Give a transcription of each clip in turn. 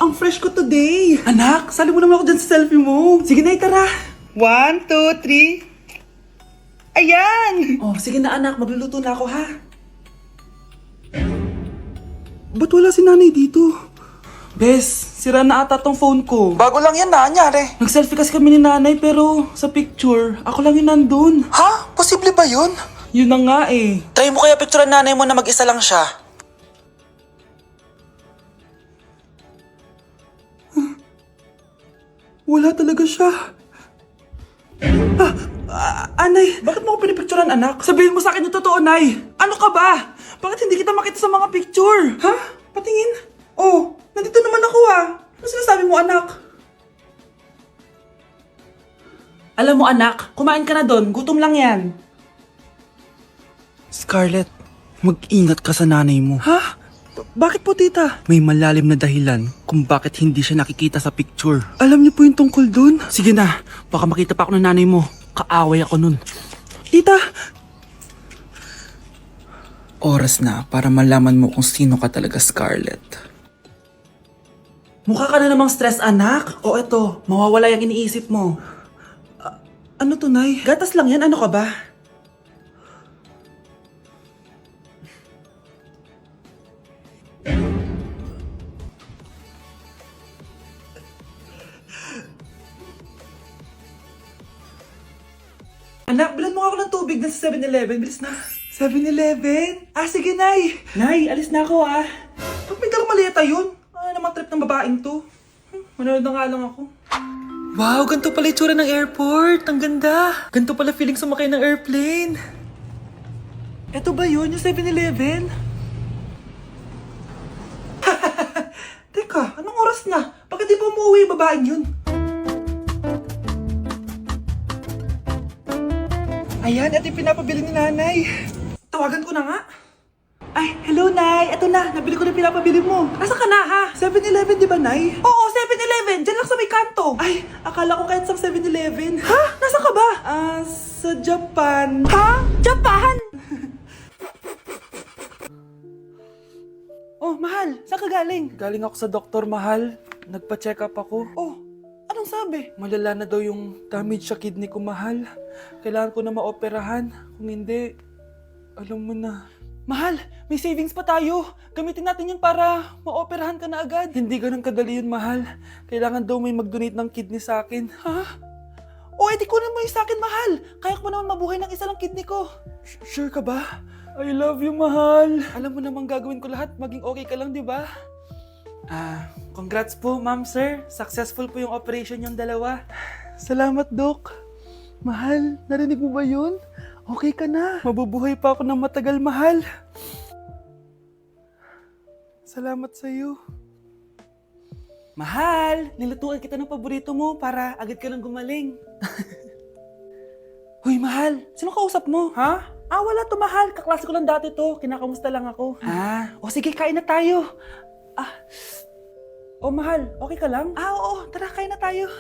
ang fresh ko today. Anak, sali mo naman ako dyan sa selfie mo. Sige na, tara. 1, 2, 3. Ayan! Oh, sige na anak, magluluto na ako ha. Ba't wala si nanay dito? Bes, sira na ata tong phone ko. Bago lang yan nangyari. Nag-selfie kasi kami ni nanay pero sa picture, ako lang yung nandun. Ha? Posible ba yun? Yun na nga eh. Try mo kaya picturean nanay mo na mag-isa lang siya. Wala talaga siya. Anay, bakit mo ako pinipicturean anak? Sabihin mo sa akin yung totoo, Nay. Ano ka ba? Bakit hindi kita makita sa mga picture? Ha? Patingin? Oh, nandito naman ako ah. Ano sinasabi mo anak? Alam mo anak, kumain ka na doon. Gutom lang yan. Scarlett, mag-ingat ka sa nanay mo. Ha? Bakit po tita? May malalim na dahilan kung bakit hindi siya nakikita sa picture. Alam niyo po yung tungkol doon? Sige na, baka makita pa ako ng nanay mo. Kaaway ako nun. Tita! Oras na para malaman mo kung sino ka talaga, Scarlett. Mukha ka na namang stress anak. O eto, mawawala yung iniisip mo. Ano to, Nay? Gatas lang yan, ano ka ba? Anak, bilan mo nga ako ng tubig na sa 7-Eleven. Bilis na. 7-Eleven? Ah, sige, Nay. Nay, alis na ako, ah. Ba't may dalang maleta yun? Ano namang trip ng babaeng to? Manonood na nga lang ako. Wow, ganito pala itsura ng airport. Ang ganda. Ganito pala feeling sumakay ng airplane. Eto ba yun, yung 7-Eleven? Teka, anong oras na? Bakit di pa umuwi yung babaeng yun? Ayan, ito yung pinapabili ni nanay. Tawagan ko na nga. Ay, hello, Nay. Ito na, nabili ko na yung pinapabili mo. Nasa ka na, ha? 7-Eleven, di ba, Nay? Oo, 7-Eleven. Diyan lang sa may kanto. Ay, akala ko kahit sa 7-Eleven. Ha? Nasa ka ba? Sa Japan. Ha? Japan? Oh, mahal. Saan ka galing? Galing ako sa doktor, mahal. Nagpa-check up ako. Oh, anong sabi? Malala na daw yung damage sa kidney ko, mahal. Kailangan ko na maoperahan. Kung hindi, alam mo na. Mahal, may savings pa tayo. Gamitin natin yan para maoperahan ka na agad. Hindi ganun kadali yun, mahal. Kailangan daw may mag-donate ng kidney sa akin. Ha? O, edi kunin mo yung sa akin, mahal. Kaya ko pa naman mabuhay ng isa lang kidney ko. Sure ka ba? I love you, mahal. Alam mo namang gagawin ko lahat, maging okay ka lang, di ba? Congrats po, ma'am, sir. Successful po yung operation yung dalawa. Salamat, Dok. Mahal, narinig mo ba yun? Okay ka na. Mabubuhay pa ako ng matagal, mahal. Salamat sa'yo. Mahal, nilutuan kita ng paborito mo para agad ka nang gumaling. Hoy, mahal, sino kausap mo? Ha? Wala to, mahal. Kaklase ko lang dati to. Kinakamusta lang ako. O sige, kain na tayo. Mahal, okay ka lang? Oo, tara, kain na tayo.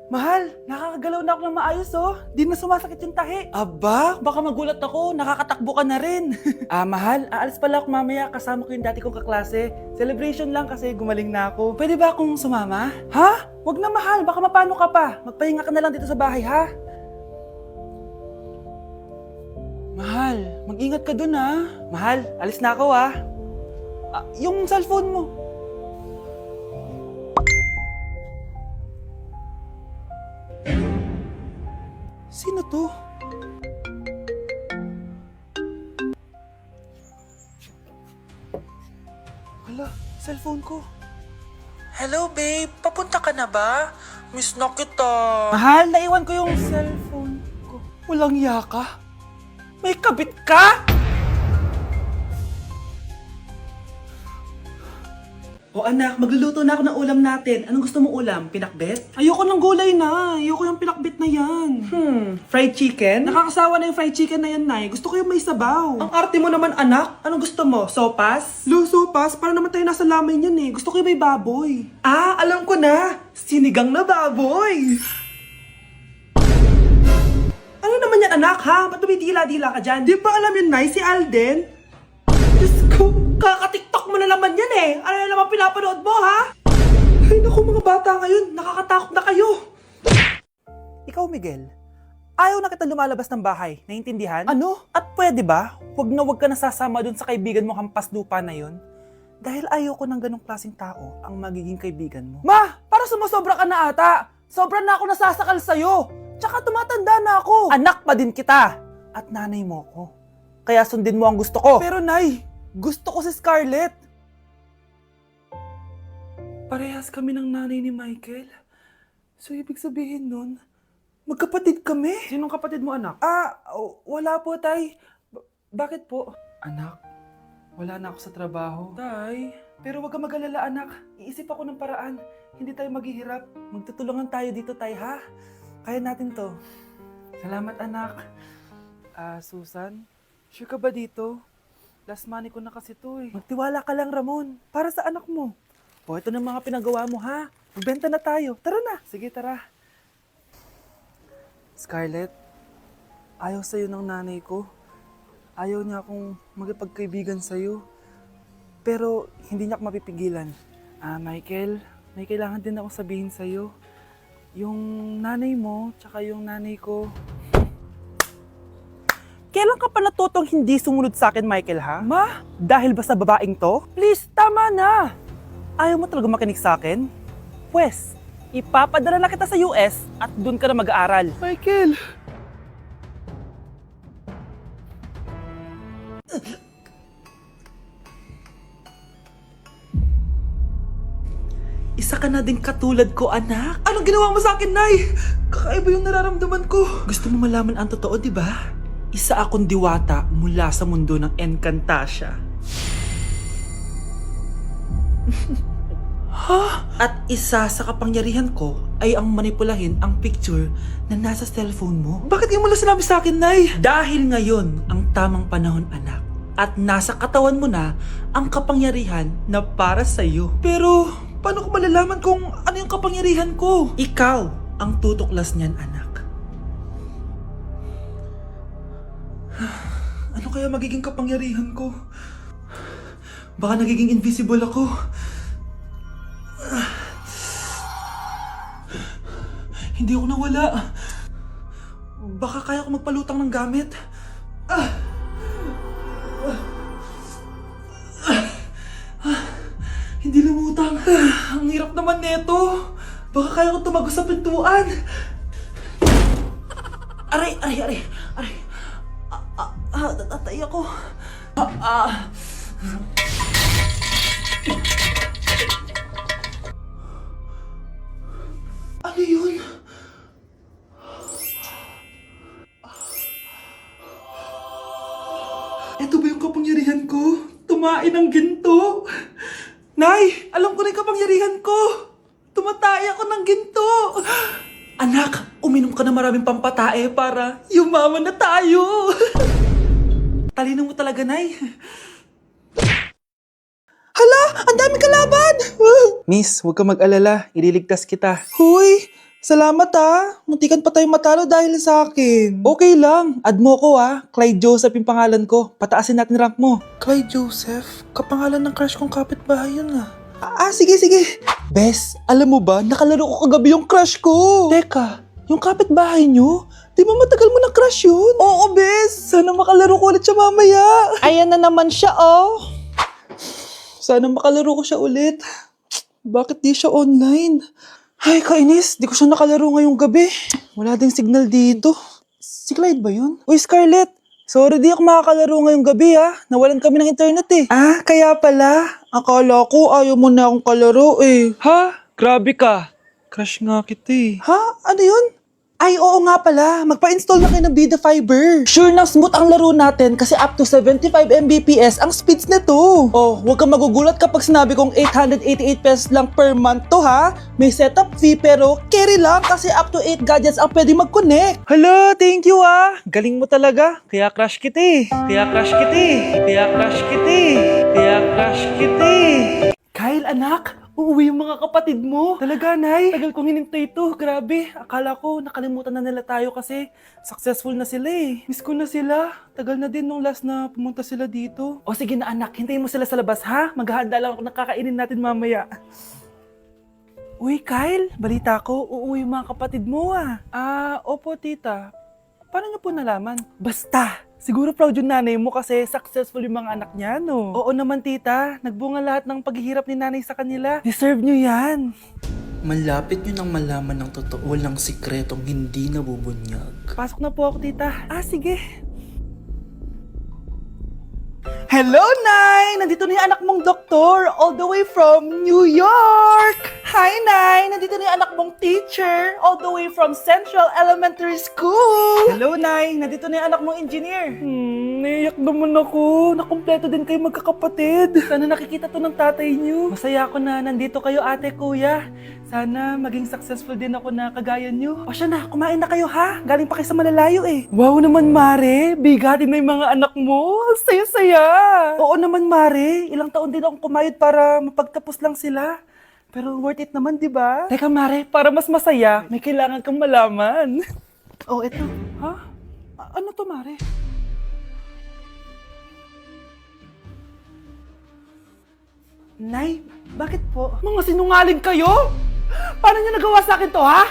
Mahal, nakakagalaw na ako ng maayos Di na sumasakit yung tahi. Aba, baka magulat ako, nakakatakbo ka na rin. Mahal, aalis pala ako mamaya, kasama ko yung dati kong kaklase. Celebration lang kasi gumaling na ako. Pwede ba akong sumama? Ha? Wag na mahal, baka mapano ka pa. Magpahinga ka na lang dito sa bahay, ha? Mahal, mag-ingat ka dun ha. Mahal, alis na ako ha. Yung cellphone mo. Sino to? Hala, cellphone ko. Hello babe, papunta ka na ba? Miss na kita. Mahal, naiwan ko yung cellphone ko. Walang yaka. May kabit ka? O anak, magluluto na ako ng ulam natin. Anong gusto mong ulam? Pinakbet? Ayoko ng gulay na. Ayoko yung pinakbet na yan. Fried chicken? Nakakasawa na yung fried chicken na yan, Nay. Gusto ko yung may sabaw. Ang arte mo naman, anak. Anong gusto mo? Sopas? Sopas? Para naman tayo nasa lamay yan eh. Gusto ko yung may baboy. Alam ko na. Sinigang na baboy. Ano naman yan, anak, ha? Ba't tumitila-dila ka dyan? Di ba alam yun, Nay? Si Alden? Diyos ko, kakatiktok mo mo na naman yan eh. Ano na naman pinapanood mo, ha? Ay, naku mga bata ngayon. Nakakatakot na kayo. Ikaw, Miguel. Ayaw na kita lumalabas ng bahay. Naiintindihan? Ano? At pwede ba? Huwag ka nasasama dun sa kaibigan mo hampas lupa na yon. Dahil ayaw ko ng ganong klaseng tao ang magiging kaibigan mo. Ma! Para sumusobra ka na ata! Sobra na ako nasasakal sa'yo! Tsaka tumatanda na ako! Anak pa din kita! At nanay mo ko. Kaya sundin mo ang gusto ko. Pero Nay, gusto ko si Scarlett. Parehas kami ng nanay ni Michael. So ibig sabihin nun, magkapatid kami? Sinong kapatid mo, anak? Wala po, Tay. Bakit po? Anak, wala na ako sa trabaho. Tay, pero wag ka mag-alala, anak. Iisip ako ng paraan. Hindi tayo maghihirap. Magtutulungan tayo dito, Tay, ha? Kaya natin to. Salamat, anak. Susan, sure ka ba dito? Last money ko na kasi to eh. Magtiwala ka lang, Ramon. Para sa anak mo. O, ito na mga pinagawa mo, ha? Magbenta na tayo. Tara na. Sige, tara. Scarlett, ayaw sa'yo ng nanay ko. Ayaw niya akong magipagkaibigan sa'yo. Pero hindi niya ako mapipigilan. Michael, may kailangan din akong sabihin sa'yo. Yung nanay mo, tsaka yung nanay ko. Kailan ka pa natutong hindi sumunod sa akin, Michael, ha? Ma, dahil ba sa babaeng to? Please, tama na! Ayaw mo talaga makinig sa akin? Pwes, ipapadala na kita sa US at doon ka na mag-aaral. Michael! Isa ka na din katulad ko, anak. Anong ginawa mo sa akin, Nay? Kakaiba yung nararamdaman ko. Gusto mo malaman ang totoo, di ba? Isa akong diwata mula sa mundo ng Encantasia. At isa sa kapangyarihan ko ay ang manipulahin ang picture na nasa cellphone mo. Bakit yung mula sinabi sa akin, Nay? Dahil ngayon ang tamang panahon, anak. At nasa katawan mo na ang kapangyarihan na para sa'yo. Pero paano ko malalaman kung ano yung kapangyarihan ko? Ikaw ang tutuklas niyan, anak. Ano kaya magiging kapangyarihan ko? Baka nagiging invisible ako. Hindi ako nawala. Baka kaya ko magpalutang ng gamit. Hindi lumutang. Ang hirap naman neto. Baka kaya ko tumagos sa pintuan. Aray. Natatay ako. Ano yun? Ito ba yung kapangyarihan ko? Tumain ng ginto? Nay, alam ko na yung kapangyarihan ko. Tumatay ako ng ginto. Anak, uminom ka na maraming pampatae para yumaman na tayo. Talino mo talaga, Nay. Hala, ang daming kalaban! Miss, huwag ka mag-alala. Ililigtas kita. Huy, salamat ha. Muntikan pa tayo matalo dahil sa akin. Okay lang. Add mo ko ha. Clyde Joseph yung pangalan ko. Pataasin natin rank mo. Clyde Joseph? Kapangalan ng crush kong kapitbahay yun ah. Sige. Bes, alam mo ba, nakalaro ko kagabi yung crush ko. Teka, yung kapitbahay nyo? Di ba matagal mo na crush yun? Oo, Bes. Sana makalaro ko ulit siya mamaya. Ayan na naman siya, oh. Sana makalaro ko siya ulit. Bakit di siya online? Ay, kainis. Di ko siya nakalaro ngayong gabi. Wala ding signal dito. Si Clyde ba yun? Uy, Scarlett. Sorry, di ako makakalaro ngayong gabi ha. Nawalan kami ng internet eh. Kaya pala. Akala ko ayaw mo na akong kalaro eh. Ha? Grabe ka. Crush nga kita eh. Ha? Ano yun? Ay, oo nga pala. Magpa-install na kayo ng Bida Fiber. Sure na smooth ang laro natin kasi up to 75 Mbps ang speeds nito. Oh, huwag kang magugulat kapag sinabi kong 888 pesos lang per month to ha. May setup fee pero carry lang kasi up to 8 gadgets ang pwede mag-connect. Hala, thank you ah. Galing mo talaga. Kaya crush kita eh. Kyle anak, Uuwi yung mga kapatid mo. Talaga, Nay? Tagal kong hinintay ito. Grabe. Akala ko nakalimutan na nila tayo kasi successful na sila eh. Miss ko na sila. Tagal na din nung last na pumunta sila dito. O sige na anak, hintayin mo sila sa labas ha. Maghahanda lang ako ng kakainin natin mamaya. Uy, Kyle, balita ko, uuwi yung mga kapatid mo ah. Opo tita. Paano niyo po nalaman? Basta! Siguro proud yung nanay mo kasi successful yung mga anak niya, no? Oo naman, tita. Nagbunga lahat ng paghihirap ni nanay sa kanila. Deserve nyo yan. Malapit nyo nang malaman ng totoo, walang sikretong hindi nabubunyag. Pasok na po ako, tita. Sige. Hello, Nay! Nandito na yung anak mong doktor all the way from New York! Hi, Nay! Nandito na yung anak mong teacher all the way from Central Elementary School! Hello, Nay! Nandito na yung anak mong engineer! Naiyak naman ako. Nakumpleto din kayo magkakapatid. Sana nakikita to ng tatay niyo. Masaya ako na nandito kayo, ate, kuya. Sana maging successful din ako na kagaya niyo. O siya na, kumain na kayo ha? Galing pa kayo sa malalayo eh. Wow naman, Mare. Bigatin na yung mga anak mo. Saya-saya. Oo naman, Mare. Ilang taon din akong kumayod para mapagtapos lang sila. Pero worth it naman, di ba? Teka, Mare, para mas masaya, may kailangan kang malaman. Oh, eto. Ha? Ano to, Mare? Nay, bakit po? Mga sinungaling kayo? Paano niyo nagawa sa akin to, ha?